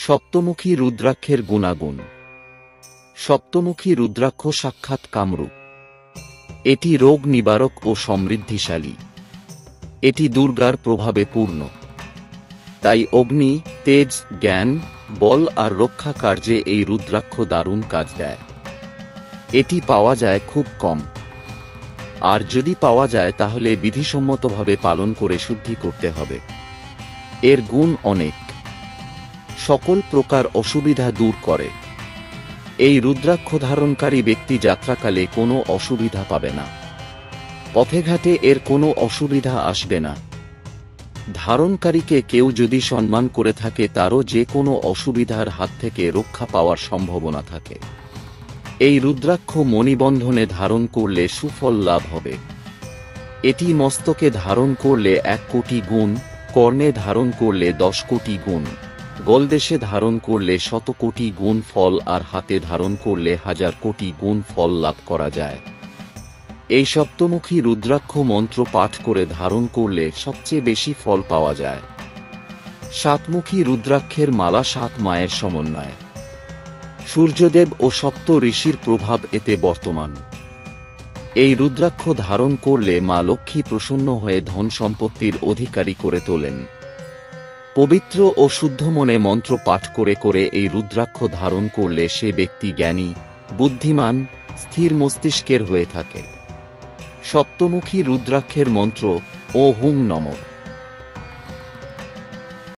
সপ্তমুখী রুদ্রাক্ষের গুণাগুণ। সপ্তমুখী রুদ্রাক্ষ সাক্ষাৎ কামরূপ। এটি রোগ নিবারক ও সমৃদ্ধিশালী। এটি দুর্গার প্রভাবে পূর্ণ। তাই অগ্নি, তেজ, জ্ঞান, বল আর রক্ষা কার্যে এই রুদ্রাক্ষ দারুণ কাজ দেয়। এটি পাওয়া যায় খুব কম, আর যদি পাওয়া যায় তাহলে বিধিসম্মতভাবে পালন করে শুদ্ধি করতে হবে। এর গুণ অনেক। সকল প্রকার অসুবিধা দূর করে। এই রুদ্রাক্ষ ধারণকারী ব্যক্তি যাত্রাকালে কোনো অসুবিধা পাবে না। পথে ঘাটে এর কোনো অসুবিধা আসবে না। ধারণকারীকে কেউ যদি সম্মান করে থাকে তারও যে কোনো অসুবিধার হাত থেকে রক্ষা পাওয়ার সম্ভাবনা থাকে। এই রুদ্রাক্ষ মণিবন্ধনে ধারণ করলে সুফল লাভ হবে। এটি মস্তকে ধারণ করলে 1 কোটি গুণ, কর্ণে ধারণ করলে 10 কোটি গুণ, গলদেশে ধারণ করলে 100 কোটি গুণ ফল, আর হাতে ধারণ করলে 1000 কোটি গুণ ফল লাভ করা যায়। এই সপ্তমুখী রুদ্রাক্ষ মন্ত্র পাঠ করে ধারণ করলে সবচেয়ে বেশি ফল পাওয়া যায়। সাতমুখী রুদ্রাক্ষের মালা 7 মায়ের সমন্বয়। সূর্যদেব ও সপ্ত ঋষির প্রভাব এতে বর্তমান। এই রুদ্রাক্ষ ধারণ করলে মা লক্ষ্মী প্রসন্ন হয়ে ধন সম্পত্তির অধিকারী করে তোলেন। পবিত্র ও শুদ্ধ মনে মন্ত্র পাঠ করে করে এই রুদ্রাক্ষ ধারণ করলে সে ব্যক্তি জ্ঞানী, বুদ্ধিমান, স্থির মস্তিষ্কের হয়ে থাকে। সপ্তমুখী রুদ্রাক্ষের মন্ত্র: ও হুং নমঃ।